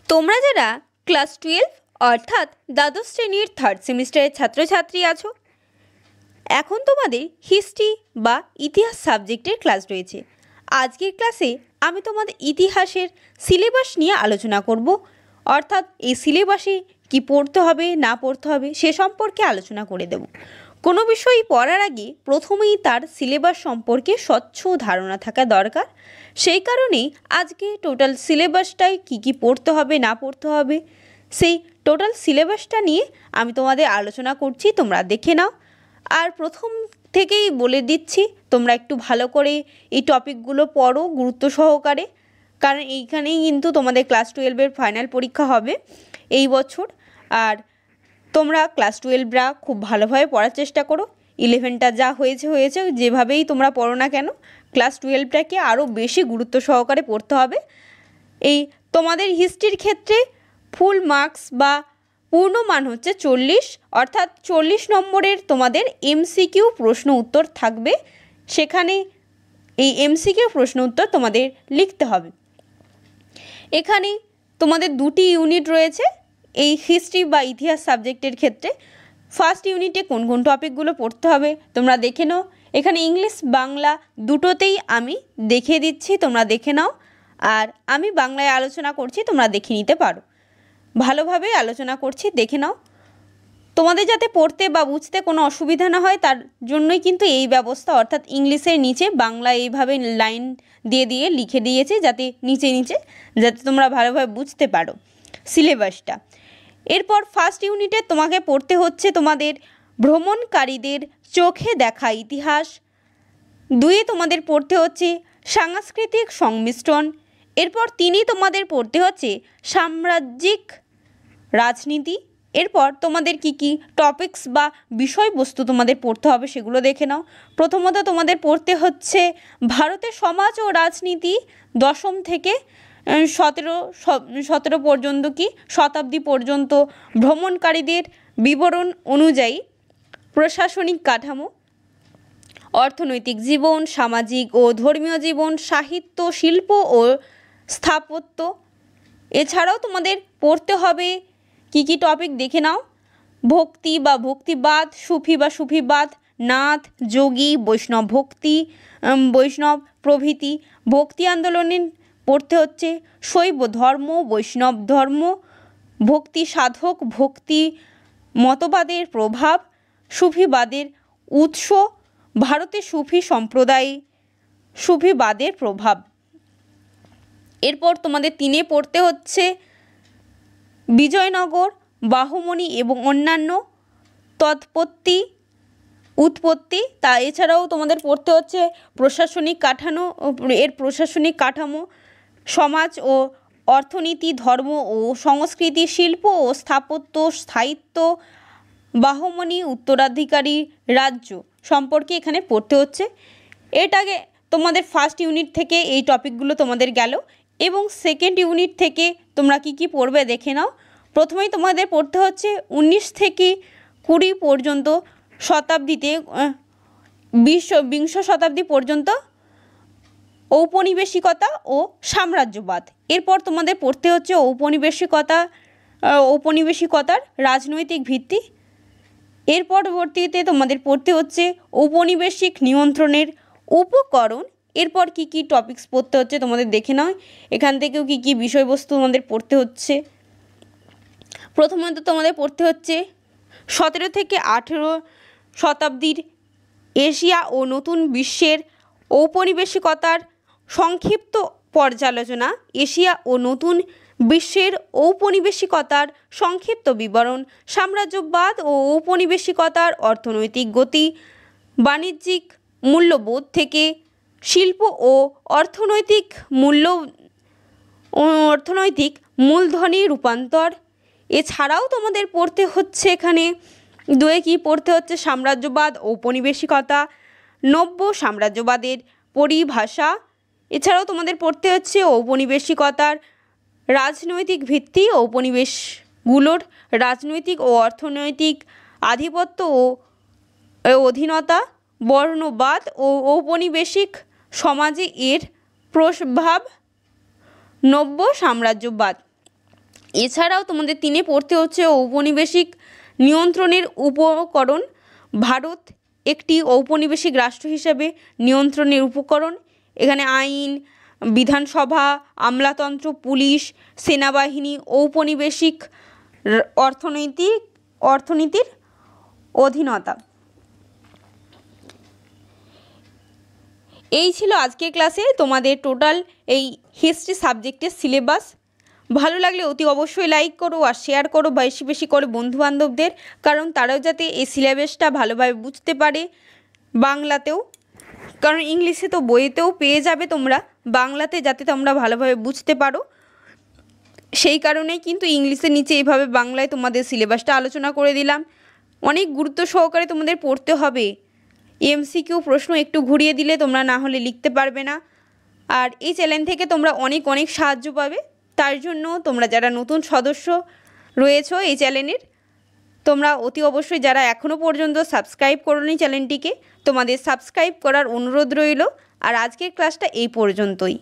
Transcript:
তোমরা যারা ক্লাস 12 অর্থাৎ দ্বাদশ শ্রেণীর থার্ড সেমিস্টারের ছাত্রছাত্রী আছো, এখন তোমাদের হিস্ট্রি বা ইতিহাস সাবজেক্টের ক্লাস রয়েছে। আজকের ক্লাসে আমি তোমাদের ইতিহাসের সিলেবাস নিয়ে আলোচনা করব, অর্থাৎ এই সিলেবাসে কি পড়তে হবে না পড়তে হবে সে সম্পর্কে আলোচনা করে দেব। কোনো বিষয় পড়ার আগে প্রথমেই তার সিলেবাস সম্পর্কে স্বচ্ছ ধারণা থাকা দরকার। সেই কারণেই আজকে টোটাল সিলেবাসটায় কি পড়তে হবে না পড়তে হবে সেই টোটাল সিলেবাসটা নিয়ে আমি তোমাদের আলোচনা করছি, তোমরা দেখে নাও। আর প্রথম থেকেই বলে দিচ্ছি, তোমরা একটু ভালো করে এই টপিকগুলো পড়ো গুরুত্ব সহকারে, কারণ এইখানেই কিন্তু তোমাদের ক্লাস 12-এর ফাইনাল পরীক্ষা হবে এই বছর। আর তোমরা ক্লাস 12রা খুব ভালোভাবে পড়ার চেষ্টা করো। 11টা যা হয়েছে যেভাবেই তোমরা পড়ো না কেন, ক্লাস 12টাকে আরও বেশি গুরুত্ব সহকারে পড়তে হবে। এই তোমাদের হিস্ট্রির ক্ষেত্রে ফুল মার্কস বা পূর্ণমান হচ্ছে 40, অর্থাৎ 40 নম্বরের তোমাদের এমসিকিউ প্রশ্ন উত্তর থাকবে। সেখানে এই এমসিকিউ প্রশ্ন উত্তর তোমাদের লিখতে হবে। এখানে তোমাদের দুটি ইউনিট রয়েছে এই হিস্ট্রি বা ইতিহাস সাবজেক্টের ক্ষেত্রে। ফার্স্ট ইউনিটে কোন কোন টপিকগুলো পড়তে হবে তোমরা দেখে নাও। এখানে ইংলিশ বাংলা দুটোতেই আমি দেখিয়ে দিচ্ছি, তোমরা দেখে নাও। আর আমি বাংলায় আলোচনা করছি, তোমরা দেখে নিতে পারো। ভালোভাবে আলোচনা করছি, দেখে নাও। তোমাদের যাতে পড়তে বা বুঝতে কোনো অসুবিধা না হয় তার জন্যই কিন্তু এই ব্যবস্থা, অর্থাৎ ইংলিশের নিচে বাংলা এইভাবে লাইন দিয়ে লিখে দিয়েছে, যাতে নিচে যাতে তোমরা ভালোভাবে বুঝতে পারো সিলেবাসটা। এরপর ফার্স্ট ইউনিটে তোমাকে পড়তে হচ্ছে তোমাদের ভ্রমণকারীদের চোখে দেখা ইতিহাস। 2 তোমাদের পড়তে হচ্ছে সাংস্কৃতিক সংমিশ্রণ। এরপর 3 তোমাদের পড়তে হচ্ছে সাম্রাজ্যিক রাজনীতি। এরপর তোমাদের কি টপিকস বা বিষয়বস্তু তোমাদের পড়তে হবে সেগুলো দেখে নাও। প্রথমত তোমাদের পড়তে হচ্ছে ভারতের সমাজ ও রাজনীতি 10ম থেকে 17 পর্যন্ত শতাব্দী পর্যন্ত, ভ্রমণকারীদের বিবরণ অনুযায়ী প্রশাসনিক কাঠামো, অর্থনৈতিক জীবন, সামাজিক ও ধর্মীয় জীবন, সাহিত্য, শিল্প ও স্থাপত্য। এছাড়াও তোমাদের পড়তে হবে কি টপিক দেখে নাও। ভক্তি বা ভক্তিবাদ, সুফি বা সুফিবাদ, নাথ, যোগী, বৈষ্ণব প্রভৃতি। ভক্তি আন্দোলনে পড়তে হচ্ছে শৈব ধর্ম, বৈষ্ণব ধর্ম, ভক্তি সাধক, ভক্তি মতবাদের প্রভাব, সুফিবাদের উৎস, ভারতের সুফি সম্প্রদায়, সুফিবাদের প্রভাব। এরপর তোমাদের 3 পড়তে হচ্ছে বিজয়নগর, বাহমনি এবং অন্যান্য উৎপত্তি। তা এছাড়াও তোমাদের পড়তে হচ্ছে প্রশাসনিক কাঠামো, সমাজ ও অর্থনীতি, ধর্ম ও সংস্কৃতি, শিল্প ও স্থাপত্য, সাহিত্য, বাহমনি উত্তরাধিকারী রাজ্য সম্পর্কে এখানে পড়তে হচ্ছে। এটাকে তোমাদের ফার্স্ট ইউনিট থেকে এই টপিকগুলো তোমাদের গেল। এবং সেকেন্ড ইউনিট থেকে তোমরা কি পড়বে দেখে নাও। প্রথমেই তোমাদের পড়তে হচ্ছে 19 থেকে 20 পর্যন্ত শতাব্দীতে, বিংশ শতাব্দী পর্যন্ত ঔপনিবেশিকতা ও সাম্রাজ্যবাদ। এরপর তোমাদের পড়তে হচ্ছে ঔপনিবেশিকতার রাজনৈতিক ভিত্তি। এর পরবর্তীতে তোমাদের পড়তে হচ্ছে ঔপনিবেশিক নিয়ন্ত্রণের উপকরণ। এরপর কি টপিকস পড়তে হচ্ছে তোমাদের দেখে নাও। এখান থেকেও কি বিষয়বস্তু তোমাদের পড়তে হচ্ছে। প্রথমত তোমাদের পড়তে হচ্ছে 17 থেকে 18 শতাব্দীর এশিয়া ও নতুন বিশ্বের ঔপনিবেশিকতার সংক্ষিপ্ত পর্যালোচনা, এশিয়া ও নতুন বিশ্বের ঔপনিবেশিকতার সংক্ষিপ্ত বিবরণ, সাম্রাজ্যবাদ ও ঔপনিবেশিকতার অর্থনৈতিক গতি, বাণিজ্যিক মূল্যবোধ থেকে শিল্প ও অর্থনৈতিক মূলধনী রূপান্তর। এছাড়াও তোমাদের পড়তে হচ্ছে এখানে 2 পড়তে হচ্ছে সাম্রাজ্যবাদ, ঔপনিবেশিকতা, নব্য সাম্রাজ্যবাদের পরিভাষা। এছাড়াও তোমাদের পড়তে হচ্ছে ঔপনিবেশিকতার রাজনৈতিক ভিত্তি, উপনিবেশগুলোর রাজনৈতিক ও অর্থনৈতিক আধিপত্য ও অধীনতা, বর্ণবাদ ও ঔপনিবেশিক সমাজে এর প্রভাব, নব্য সাম্রাজ্যবাদ। এছাড়াও তোমাদের 3 পড়তে হচ্ছে ঔপনিবেশিক নিয়ন্ত্রণের উপকরণ। ভারত একটি ঔপনিবেশিক রাষ্ট্র হিসাবে নিয়ন্ত্রণের উপকরণ। এখানে আইন, বিধানসভা, আমলাতন্ত্র, পুলিশ, সেনাবাহিনী, ঔপনিবেশিক অর্থনীতির অধীনতা। এই ছিল আজকের ক্লাসে তোমাদের টোটাল এই হিস্ট্রি সাবজেক্টের সিলেবাস। ভালো লাগলে অতি অবশ্যই লাইক করো আর শেয়ার করো বেশি বেশি করে বন্ধুবান্ধবদের, কারণ তারাও যাতে এই সিলেবাসটা ভালোভাবে বুঝতে পারে। বাংলাতেও, কারণ ইংলিশে তো বইতেও পেয়ে যাবে তোমরা, বাংলাতে যাতে তোমরা ভালোভাবে বুঝতে পারো সেই কারণেই কিন্তু ইংলিশের নিচে এইভাবে বাংলায় তোমাদের সিলেবাসটা আলোচনা করে দিলাম। অনেক গুরুত্ব সহকারে তোমাদের পড়তে হবে। এমসিকিউ প্রশ্ন একটু ঘুরিয়ে দিলে তোমরা না হলে লিখতে পারবে না। আর এই চ্যানেল থেকে তোমরা অনেক অনেক সাহায্য পাবে। তার জন্য তোমরা যারা নতুন সদস্য রয়েছো এই চ্যানেলের, তোমরা অতি অবশ্যই যারা এখনও পর্যন্ত সাবস্ক্রাইব করোনি চ্যানেলটিকে, তোমাদের সাবস্ক্রাইব করার অনুরোধ রইল। আর আজকের ক্লাসটা এই পর্যন্তই।